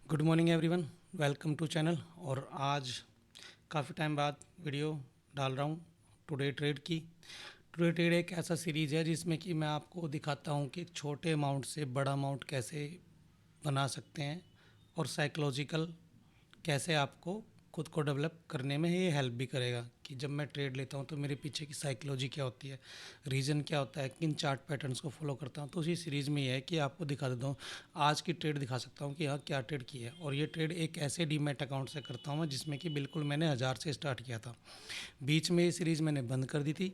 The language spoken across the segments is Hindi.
Good morning everyone, welcome to channel. और आज काफ़ी टाइम बाद वीडियो डाल रहा हूँ टुडे ट्रेड की। टुडे ट्रेड एक ऐसा सीरीज़ है जिसमें कि मैं आपको दिखाता हूँ कि एक छोटे अमाउंट से बड़ा अमाउंट कैसे बना सकते हैं और साइकोलॉजिकल कैसे आपको खुद को डेवलप करने में ये हेल्प भी करेगा कि जब मैं ट्रेड लेता हूँ तो मेरे पीछे की साइकोलॉजी क्या होती है, रीज़न क्या होता है, किन चार्ट पैटर्न्स को फॉलो करता हूँ। तो उसी सीरीज़ में ये है कि आपको दिखा देता हूँ, आज की ट्रेड दिखा सकता हूँ कि हाँ क्या ट्रेड की है। और ये ट्रेड एक ऐसे डीमैट अकाउंट से करता हूँ मैं जिसमें कि बिल्कुल मैंने 1000 से स्टार्ट किया था। बीच में ये सीरीज़ मैंने बंद कर दी थी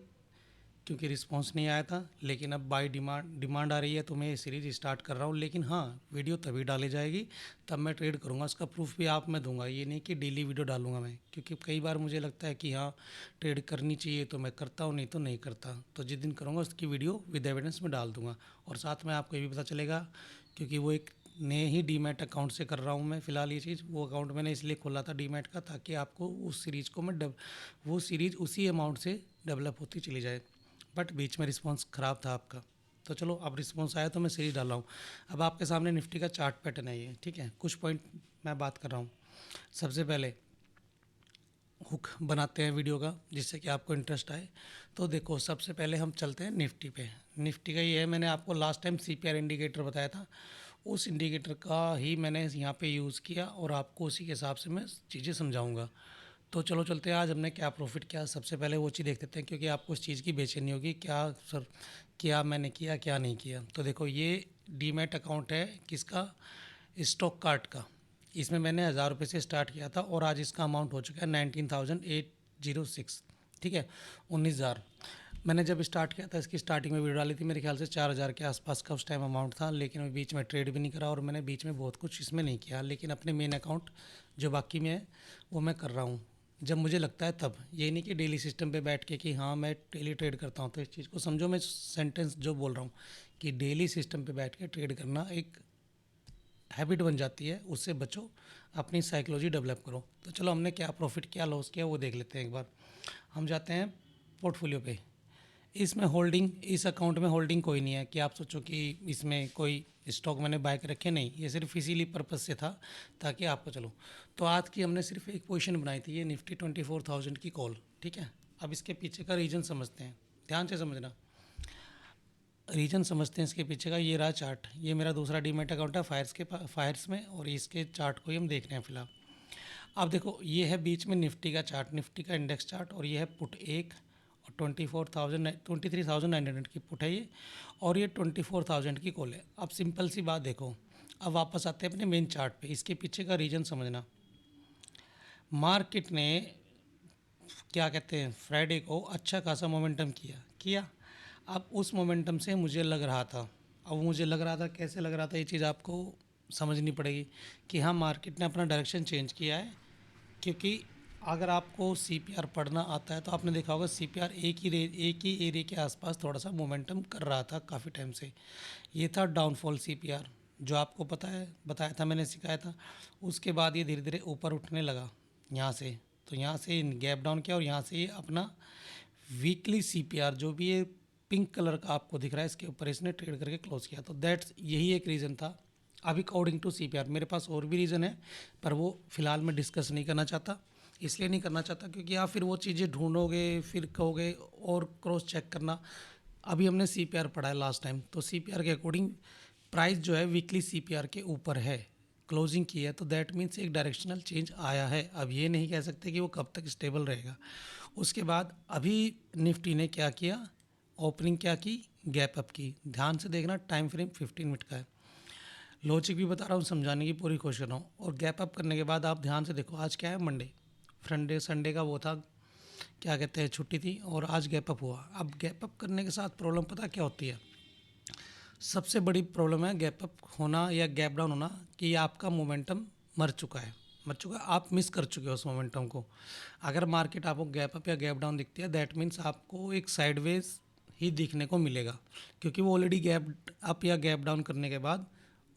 क्योंकि रिस्पांस नहीं आया था, लेकिन अब बाय डिमांड आ रही है तो मैं ये सीरीज़ स्टार्ट कर रहा हूँ। लेकिन हाँ, वीडियो तभी डाली जाएगी तब मैं ट्रेड करूँगा, उसका प्रूफ भी आप मैं दूंगा। ये नहीं कि डेली वीडियो डालूंगा मैं, क्योंकि कई बार मुझे लगता है कि हाँ ट्रेड करनी चाहिए तो मैं करता हूँ, नहीं तो नहीं करता। तो जिस दिन करूँगा उसकी वीडियो विद एविडेंस में डाल दूँगा। और साथ में आपको ये भी पता चलेगा, क्योंकि वो एक नए ही डीमैट अकाउंट से कर रहा हूँ मैं फ़िलहाल। ये चीज़, वो अकाउंट मैंने इसलिए खोला था डीमैट का, ताकि आपको उस सीरीज़ को वो सीरीज़ उसी अमाउंट से डेवलप होती चली जाए। बट बीच में रिस्पांस ख़राब था आपका, तो चलो अब रिस्पांस आया तो मैं सीरीज डाल रहा हूँ। अब आपके सामने निफ्टी का चार्ट पैटर्न है ये, ठीक है। कुछ पॉइंट मैं बात कर रहा हूँ। सबसे पहले हुक बनाते हैं वीडियो का जिससे कि आपको इंटरेस्ट आए। तो देखो, सबसे पहले हम चलते हैं निफ्टी पे। निफ्टी का ये है, मैंने आपको लास्ट टाइम सीपीआर इंडिकेटर बताया था, उस इंडिकेटर का ही मैंने यहाँ पे यूज़ किया और आपको उसी के हिसाब से मैं चीज़ें समझाऊंगा। तो चलो चलते हैं, आज हमने क्या प्रॉफिट किया सबसे पहले वो चीज़ देख लेते हैं, क्योंकि आपको इस चीज़ की बेचैनी होगी क्या सर, क्या मैंने किया क्या नहीं किया। तो देखो, ये डीमैट अकाउंट है किसका, स्टॉक कार्ट का। इसमें मैंने 1000 रुपये से स्टार्ट किया था और आज इसका अमाउंट हो चुका है 19,806, ठीक है, 19,000। मैंने जब स्टार्ट किया था, इसकी स्टार्टिंग में वीडियो डाली थी, मेरे ख्याल से 4,000 के आसपास का उस टाइम अमाउंट था। लेकिन मैं बीच में ट्रेड भी नहीं करा और मैंने बीच में बहुत कुछ इसमें नहीं किया, लेकिन अपने मेन अकाउंट जो बाकी में है वो मैं कर रहा हूँ जब मुझे लगता है तब। ये नहीं कि डेली सिस्टम पे बैठ के कि हाँ मैं डेली ट्रेड करता हूँ। तो इस चीज़ को समझो, मैं सेंटेंस जो बोल रहा हूँ कि डेली सिस्टम पे बैठ के ट्रेड करना एक हैबिट बन जाती है, उससे बचो, अपनी साइकोलॉजी डेवलप करो। तो चलो, हमने क्या प्रॉफिट क्या लॉस किया वो देख लेते हैं एक बार। हम जाते हैं पोर्टफोलियो पे। इसमें होल्डिंग, इस अकाउंट में होल्डिंग कोई नहीं है कि आप सोचो कि इसमें कोई स्टॉक मैंने बाय कर रखे, नहीं, ये सिर्फ इसीलिए पर्पज़ से था ताकि आपको चलो। तो आज की हमने सिर्फ एक पोजीशन बनाई थी, ये निफ्टी 24,000 की कॉल, ठीक है। अब इसके पीछे का रीज़न समझते हैं, ध्यान से समझना। रीजन समझते हैं इसके पीछे का। ये रहा चार्ट, ये मेरा दूसरा डीमेट अकाउंट है फायर्स में, और इसके चार्ट को ही हम देख रहे हैं फिलहाल। अब देखो, ये है बीच में निफ्टी का चार्ट, निफ्टी का इंडेक्स चार्ट, और ये है पुट एक, और 23,900 की पुट है ये, और ये 24,000 की कॉल है। अब सिंपल सी बात देखो, अब वापस आते हैं अपने मेन चार्ट पे, इसके पीछे का रीजन समझना। मार्केट ने क्या कहते हैं, फ्राइडे को अच्छा खासा मोमेंटम किया किया। अब उस मोमेंटम से मुझे लग रहा था, अब मुझे लग रहा था, कैसे लग रहा था, ये चीज़ आपको समझनी पड़ेगी कि हाँ मार्केट ने अपना डायरेक्शन चेंज किया है। क्योंकि अगर आपको सीपीआर पढ़ना आता है तो आपने देखा होगा सीपीआर एक ही एरिया के आसपास थोड़ा सा मोमेंटम कर रहा था काफ़ी टाइम से। ये था डाउनफॉल सीपीआर, जो आपको पता है, बताया था मैंने, सिखाया था। उसके बाद ये धीरे धीरे ऊपर उठने लगा यहाँ से, तो यहाँ से गैप डाउन किया और यहाँ से ये अपना वीकली सीपीआर जो भी ये पिंक कलर का आपको दिख रहा है, इसके ऊपर इसने ट्रेड करके क्लोज किया। तो दैट्स, यही एक रीज़न था। अब अकॉर्डिंग टू सीपीआर मेरे पास और भी रीज़न है, पर वो फ़िलहाल मैं डिस्कस नहीं करना चाहता। इसलिए नहीं करना चाहता क्योंकि आप फिर वो चीज़ें ढूंढोगे, फिर कहोगे और क्रॉस चेक करना। अभी हमने सीपीआर पढ़ा है लास्ट टाइम, तो सीपीआर के अकॉर्डिंग प्राइस जो है वीकली सीपीआर के ऊपर है, क्लोजिंग की है, तो दैट मीन्स एक डायरेक्शनल चेंज आया है। अब ये नहीं कह सकते कि वो कब तक स्टेबल रहेगा। उसके बाद अभी निफ्टी ने क्या किया, ओपनिंग क्या की, गैप अप की। ध्यान से देखना, टाइम फ्रेम 15 मिनट का है, लॉजिक भी बता रहा हूँ, समझाने की पूरी कोशिश कर रहा हूँ। और गैप अप करने के बाद आप ध्यान से देखो, आज क्या है, मंडे, फ्राइडे संडे का वो था, क्या कहते हैं, छुट्टी थी, और आज गैप अप हुआ। अब गैप अप करने के साथ प्रॉब्लम पता क्या होती है, सबसे बड़ी प्रॉब्लम है गैप अप होना या गैप डाउन होना, कि आपका मोमेंटम मर चुका है, मर चुका है, आप मिस कर चुके हो उस मोमेंटम को। अगर मार्केट आपको गैप अप या गैप डाउन दिखती है, दैट मीन्स आपको एक साइडवेज ही दिखने को मिलेगा, क्योंकि वो ऑलरेडी गैप अप या गैप डाउन करने के बाद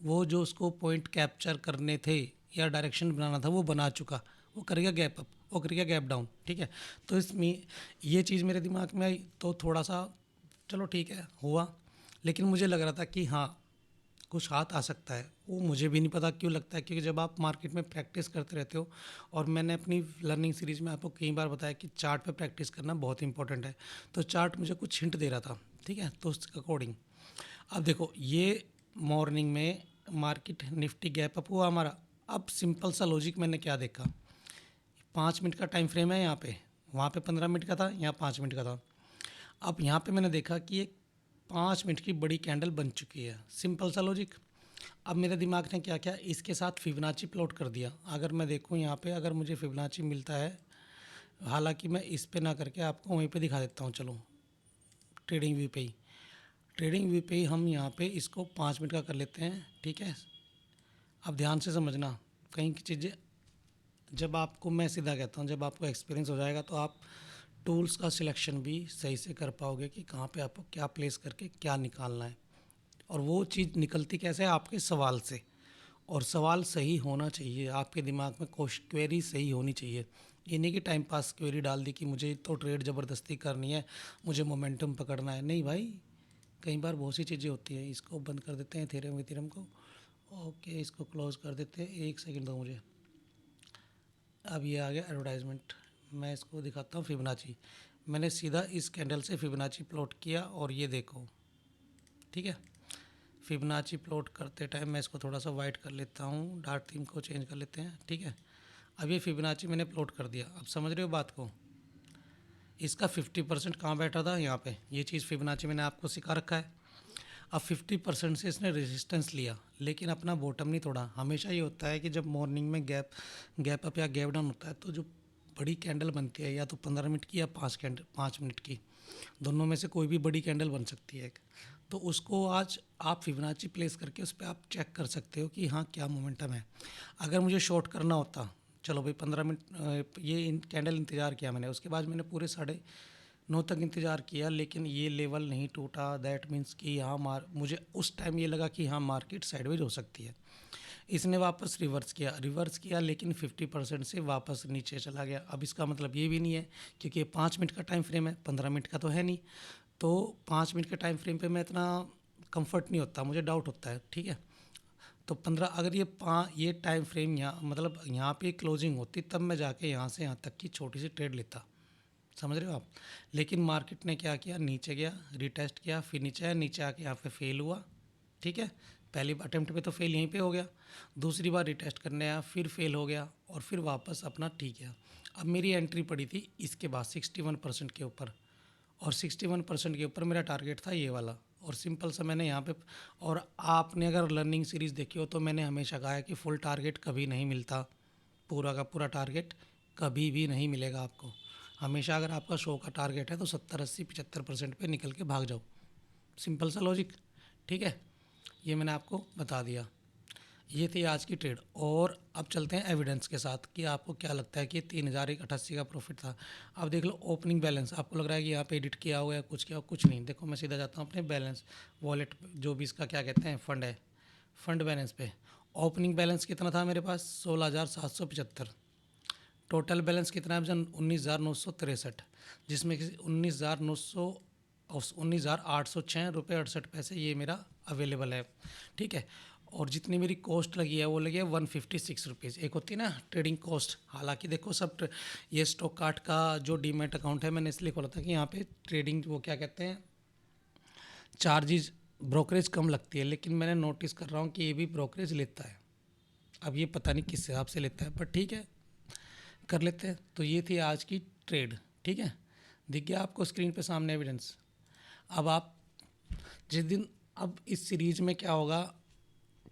वो जो उसको पॉइंट कैप्चर करने थे या डायरेक्शन बनाना था वो बना चुका, वो करेगा गैप अप, वो करेगा गैप डाउन, ठीक है। तो इसमें ये चीज़ मेरे दिमाग में आई, तो थोड़ा सा चलो ठीक है हुआ, लेकिन मुझे लग रहा था कि हाँ कुछ हाथ आ सकता है, वो मुझे भी नहीं पता क्यों लगता है, क्योंकि जब आप मार्केट में प्रैक्टिस करते रहते हो, और मैंने अपनी लर्निंग सीरीज़ में आपको कई बार बताया कि चार्ट पे प्रैक्टिस करना बहुत इंपॉर्टेंट है। तो चार्ट मुझे कुछ हिंट दे रहा था, ठीक है, तो उसके अकॉर्डिंग अब देखो ये मॉर्निंग में मार्केट निफ्टी गैप अप हुआ हमारा। अब सिंपल सा लॉजिक मैंने क्या देखा, 5 मिनट का टाइम फ्रेम है यहाँ पे, वहाँ पे 15 मिनट का था, यहाँ 5 मिनट का था। अब यहाँ पे मैंने देखा कि एक 5 मिनट की बड़ी कैंडल बन चुकी है, सिंपल सा लॉजिक। अब मेरे दिमाग ने क्या किया, इसके साथ फिबोनाची प्लॉट कर दिया। अगर मैं देखूँ यहाँ पे, अगर मुझे फिबोनाची मिलता है, हालांकि मैं इस पे ना करके आपको वहीं पे दिखा देता हूँ, चलो ट्रेडिंग व्यू पे ही, ट्रेडिंग व्यू पे ही हम यहाँ पे इसको 5 मिनट का कर लेते हैं, ठीक है। अब ध्यान से समझना, कहीं की चीज़ें जब आपको, मैं सीधा कहता हूँ, जब आपको एक्सपीरियंस हो जाएगा तो आप टूल्स का सिलेक्शन भी सही से कर पाओगे कि कहाँ पे आपको क्या प्लेस करके क्या निकालना है। और वो चीज़ निकलती कैसे है, आपके सवाल से। और सवाल सही होना चाहिए, आपके दिमाग में क्वेरी सही होनी चाहिए। ये नहीं कि टाइम पास क्वेरी डाल दी कि मुझे तो ट्रेड ज़बरदस्ती करनी है, मुझे मोमेंटम पकड़ना है। नहीं भाई, कई बार बहुत सी चीज़ें होती हैं। इसको बंद कर देते हैं थेरम विथेरम को, ओके, इसको क्लोज़ कर देते हैं। एक सेकंड दो मुझे, अब ये आ गया एडवर्टाइजमेंट। मैं इसको दिखाता हूँ फिबोनाची। मैंने सीधा इस कैंडल से फिबोनाची प्लॉट किया और ये देखो, ठीक है। फिबोनाची प्लॉट करते टाइम मैं इसको थोड़ा सा वाइट कर लेता हूँ, डार्क थीम को चेंज कर लेते हैं, ठीक है। अब ये फिबोनाची मैंने प्लॉट कर दिया, अब समझ रहे हो बात को। इसका 50% कहाँ बैठा था, यहाँ पे। ये चीज़ फिबोनाची मैंने आपको सिखा रखा है। अब 50% से इसने रेजिस्टेंस लिया, लेकिन अपना बॉटम नहीं तोड़ा। हमेशा ये होता है कि जब मॉर्निंग में गैप अप या गैप डाउन होता है, तो जो बड़ी कैंडल बनती है, या तो 15 मिनट की या 5 मिनट की, दोनों में से कोई भी बड़ी कैंडल बन सकती है। तो उसको आज आप फिबोनाची प्लेस करके उस पर आप चेक कर सकते हो कि हाँ क्या मोमेंटम है। अगर मुझे शॉर्ट करना होता, चलो भाई 15 मिनट ये कैंडल इंतज़ार किया मैंने, उसके बाद मैंने पूरे 9:30 तक इंतज़ार किया, लेकिन ये लेवल नहीं टूटा। दैट मीन्स कि यहाँ मुझे उस टाइम ये लगा कि हाँ मार्केट साइडवेज हो सकती है। इसने वापस रिवर्स किया, लेकिन 50% से वापस नीचे चला गया। अब इसका मतलब ये भी नहीं है, क्योंकि ये 5 मिनट का टाइम फ्रेम है, 15 मिनट का तो है नहीं। तो 5 मिनट के टाइम फ्रेम पे मैं इतना कंफर्ट नहीं होता, मुझे डाउट होता है, ठीक है। तो 15, अगर ये टाइम फ्रेम यहाँ, मतलब यहाँ पे क्लोजिंग होती, तब मैं जाके यहाँ से यहाँ तक की छोटी सी ट्रेड लेता, समझ रहे हो आप। लेकिन मार्केट ने क्या किया, नीचे गया, रिटेस्ट किया, फिर नीचे आया, नीचे आके यहाँ पे फेल हुआ, ठीक है। पहली अटेम्प्ट पे तो फेल यहीं पे हो गया, दूसरी बार रिटेस्ट करने आया, फिर फेल हो गया, और फिर वापस अपना ठीक है। अब मेरी एंट्री पड़ी थी इसके बाद 61% के ऊपर, और 61% के ऊपर मेरा टारगेट था ये वाला। और सिंपल सा मैंने यहाँ पे, और आपने अगर लर्निंग सीरीज़ देखी हो तो मैंने हमेशा कहा है कि फुल टारगेट कभी नहीं मिलता, पूरा का पूरा टारगेट कभी भी नहीं मिलेगा आपको। हमेशा अगर आपका 100 का टारगेट है तो 70, 80, 75% पे निकल के भाग जाओ, सिंपल सा लॉजिक, ठीक है। ये मैंने आपको बता दिया। ये थी आज की ट्रेड। और अब चलते हैं एविडेंस के साथ कि आपको क्या लगता है कि 3,088 का प्रॉफिट था। अब देख लो ओपनिंग बैलेंस, आपको लग रहा है कि यहाँ पे एडिट किया हुआ है, कुछ किया, कुछ नहीं। देखो मैं सीधा जाता हूँ अपने बैलेंस वॉलेट, जो भी इसका क्या कहते हैं फंड है, फंड बैलेंस पे। ओपनिंग बैलेंस कितना था मेरे पास, 16,775। टोटल बैलेंस कितना है, 19,963, जिसमें कि 19,806 रुपये 68 पैसे ये मेरा अवेलेबल है, ठीक है। और जितनी मेरी कॉस्ट लगी है वो लगी है 156 रुपीज़। एक होती है ना ट्रेडिंग कॉस्ट। हालांकि देखो ये स्टॉक कार्ट का जो डीमैट अकाउंट है मैंने इसलिए खोला था कि यहाँ पे ट्रेडिंग वो क्या कहते हैं, चार्जेस, ब्रोकरेज कम लगती है। लेकिन मैंने नोटिस कर रहा हूँ कि ये भी ब्रोकरेज लेता है। अब ये पता नहीं किस हिसाब से लेता है, पर ठीक है, कर लेते हैं। तो ये थी आज की ट्रेड, ठीक है। दिख गया आपको स्क्रीन पे सामने एविडेंस। अब आप जिस दिन, अब इस सीरीज में क्या होगा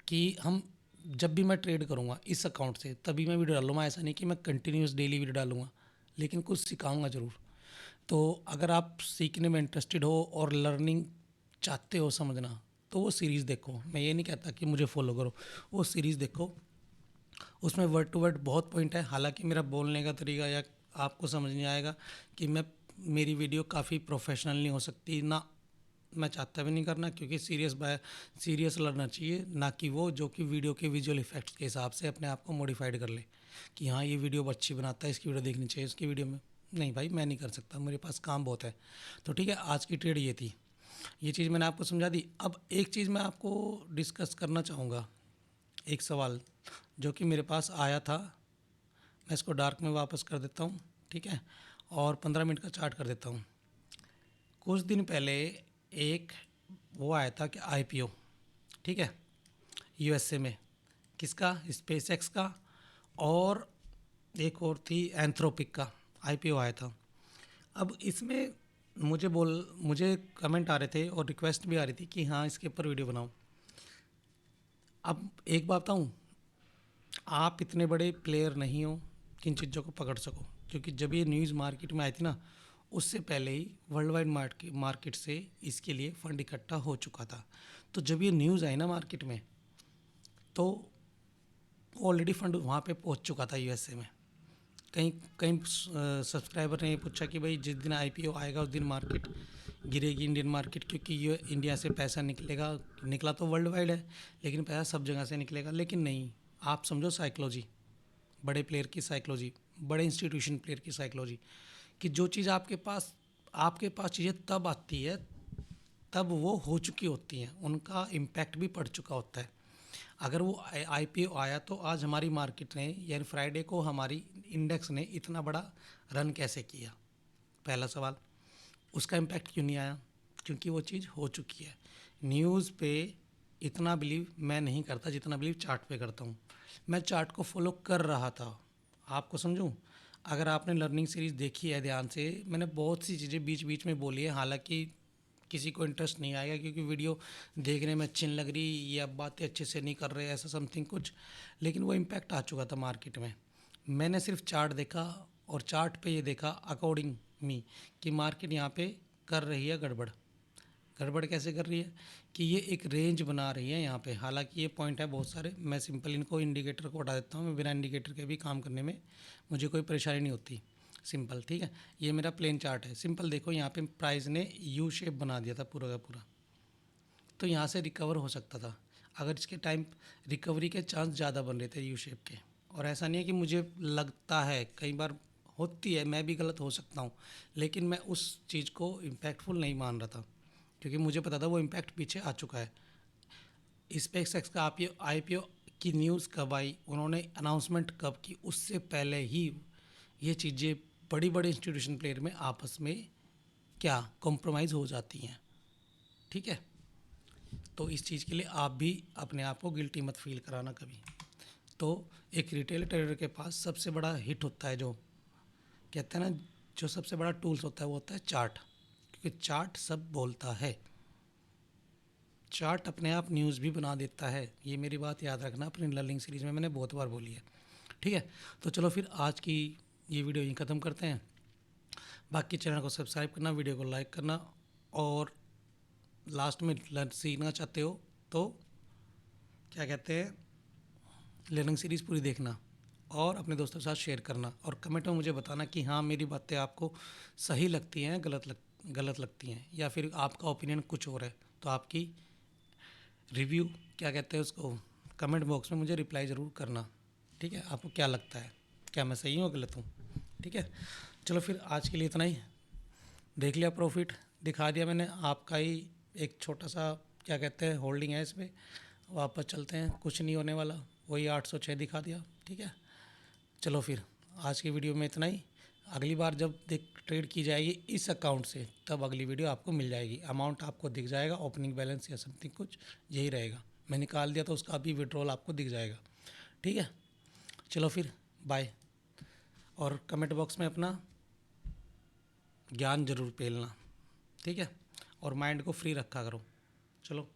कि हम, जब भी मैं ट्रेड करूँगा इस अकाउंट से तभी मैं वीडियो डालूँगा। ऐसा नहीं कि मैं कंटिन्यूस डेली वीडियो डालूँगा, लेकिन कुछ सिखाऊँगा ज़रूर। तो अगर आप सीखने में इंटरेस्टेड हो और लर्निंग चाहते हो समझना, तो वो सीरीज़ देखो। मैं ये नहीं कहता कि मुझे फॉलो करो, वो सीरीज़ देखो। उसमें वर्ड टू वर्ड बहुत पॉइंट है। हालांकि मेरा बोलने का तरीका या आपको समझ नहीं आएगा कि मेरी वीडियो काफ़ी प्रोफेशनल नहीं हो सकती ना, मैं चाहता भी नहीं करना, क्योंकि सीरियस लर्नर चाहिए, ना कि वो जो कि वीडियो के विजुअल इफेक्ट्स के हिसाब से अपने आप को मॉडिफाइड कर ले कि हाँ ये वीडियो अच्छी बनाता है, इसकी वीडियो देखनी चाहिए, इसकी वीडियो में। नहीं भाई, मैं नहीं कर सकता, मेरे पास काम बहुत है। तो ठीक है, आज की ट्रेड ये थी। ये चीज़ मैंने आपको समझा दी। अब एक चीज़ मैं आपको डिस्कस करना चाहूँगा, एक सवाल जो कि मेरे पास आया था। मैं इसको डार्क में वापस कर देता हूँ, ठीक है, और 15 मिनट का चार्ट कर देता हूँ। कुछ दिन पहले एक वो आया था कि आईपीओ, ठीक है, यूएसए में, किसका, स्पेस एक्स का, और एक और थी एंथ्रोपिक का आईपीओ आया था। अब इसमें मुझे कमेंट आ रहे थे और रिक्वेस्ट भी आ रही थी कि हाँ इसके ऊपर वीडियो बनाओ। अब एक बात बताऊँ, आप इतने बड़े प्लेयर नहीं हो कि इन चीज़ों को पकड़ सको, क्योंकि जब ये न्यूज़ मार्केट में आई थी ना, उससे पहले ही वर्ल्ड वाइड मार्केट से इसके लिए फंड इकट्ठा हो चुका था। तो जब ये न्यूज़ आई ना मार्केट में, तो ऑलरेडी फंड वहाँ पे पहुँच चुका था यूएसए में। कहीं कहीं सब्सक्राइबर ने ये पूछा कि भाई जिस दिन आईपीओ आएगा उस दिन मार्केट गिरेगी, इंडियन मार्केट, क्योंकि ये इंडिया से पैसा निकलेगा, निकला तो वर्ल्ड वाइड है लेकिन पैसा सब जगह से निकलेगा। लेकिन नहीं, आप समझो साइकोलॉजी, बड़े प्लेयर की साइकोलॉजी, बड़े इंस्टीट्यूशन प्लेयर की साइकोलॉजी, कि जो चीज़ आपके पास चीज़ें तब आती है तब वो हो चुकी होती हैं, उनका इम्पैक्ट भी पड़ चुका होता है। अगर वो आईपीओ आया तो आज हमारी मार्केट ने, यानी फ्राइडे को हमारी इंडेक्स ने इतना बड़ा रन कैसे किया, पहला सवाल। उसका इम्पैक्ट क्यों नहीं आया, क्योंकि वो चीज़ हो चुकी है। न्यूज़ पे इतना बिलीव मैं नहीं करता जितना बिलीव चार्ट पे करता हूँ। मैं चार्ट को फॉलो कर रहा था, आपको समझूं। अगर आपने लर्निंग सीरीज़ देखी है ध्यान से, मैंने बहुत सी चीज़ें बीच बीच में बोली है, हालांकि किसी को इंटरेस्ट नहीं आएगा क्योंकि वीडियो देखने में अच्छी नहीं लग रही, ये अब बातें अच्छे से नहीं कर रहे, ऐसा समथिंग कुछ। लेकिन वो इम्पैक्ट आ चुका था मार्केट में। मैंने सिर्फ चार्ट देखा और चार्ट पे ये देखा अकॉर्डिंग मी कि मार्केट यहाँ पे कर रही है गड़बड़। गड़बड़ कैसे कर रही है कि ये एक रेंज बना रही है यहाँ पे, हालांकि ये पॉइंट है बहुत सारे, मैं सिंपल इनको इंडिकेटर को हटा देता हूँ। मैं बिना इंडिकेटर के भी काम करने में मुझे कोई परेशानी नहीं होती, सिंपल, ठीक है। ये मेरा प्लेन चार्ट है, सिंपल देखो यहाँ पे प्राइस ने यू शेप बना दिया था पूरा का पूरा, तो यहाँ से रिकवर हो सकता था अगर इसके टाइम रिकवरी के चांस ज़्यादा बन रहे थे यू शेप के। और ऐसा नहीं है कि मुझे लगता है, कई बार होती है, मैं भी गलत हो सकता हूँ, लेकिन मैं उस चीज़ को इम्पैक्टफुल नहीं मान रहा था क्योंकि मुझे पता था वो इम्पैक्ट पीछे आ चुका है। स्पेस एक्स का आईपीओ की न्यूज़ कब आई, उन्होंने अनाउंसमेंट कब की, उससे पहले ही ये चीज़ें बड़ी बड़ी इंस्टीट्यूशन प्लेयर में आपस में क्या कॉम्प्रोमाइज़ हो जाती हैं, ठीक है। तो इस चीज़ के लिए आप भी अपने आप को गिल्टी मत फील कराना कभी। तो एक रिटेल ट्रेडर के पास सबसे बड़ा हिट होता है, जो कहते हैं ना, जो सबसे बड़ा टूल्स होता है वो होता है चार्ट, क्योंकि चार्ट सब बोलता है। चार्ट अपने आप न्यूज़ भी बना देता है, ये मेरी बात याद रखना, अपनी लर्निंग सीरीज़ में मैंने बहुत बार बोली है, ठीक है। तो चलो फिर आज की ये वीडियो यहीं ख़त्म करते हैं। बाकी चैनल को सब्सक्राइब करना, वीडियो को लाइक करना, और लास्ट में सीखना चाहते हो तो क्या कहते हैं, लर्निंग सीरीज़ पूरी देखना और अपने दोस्तों के साथ शेयर करना, और कमेंट में मुझे बताना कि हाँ मेरी बातें आपको सही लगती हैं, गलत लगती हैं, या फिर आपका ओपिनियन कुछ और है। तो आपकी रिव्यू, क्या कहते हैं उसको, कमेंट बॉक्स में मुझे रिप्लाई ज़रूर करना, ठीक है। आपको क्या लगता है, क्या मैं सही हूँ गलत हूँ, ठीक है। चलो फिर आज के लिए इतना ही। देख लिया प्रॉफिट, दिखा दिया मैंने, आपका ही एक छोटा सा क्या कहते हैं होल्डिंग है इसमें। वापस चलते हैं, कुछ नहीं होने वाला, वही 806 दिखा दिया, ठीक है। चलो फिर आज की वीडियो में इतना ही। अगली बार जब देख ट्रेड की जाएगी इस अकाउंट से, तब अगली वीडियो आपको मिल जाएगी, अमाउंट आपको दिख जाएगा, ओपनिंग बैलेंस या समथिंग कुछ यही रहेगा। मैं निकाल दिया तो उसका भी विड्रॉल आपको दिख जाएगा, ठीक है। चलो फिर बाय, और कमेंट बॉक्स में अपना ज्ञान ज़रूर पेलना, ठीक है, और माइंड को फ्री रखा करो। चलो।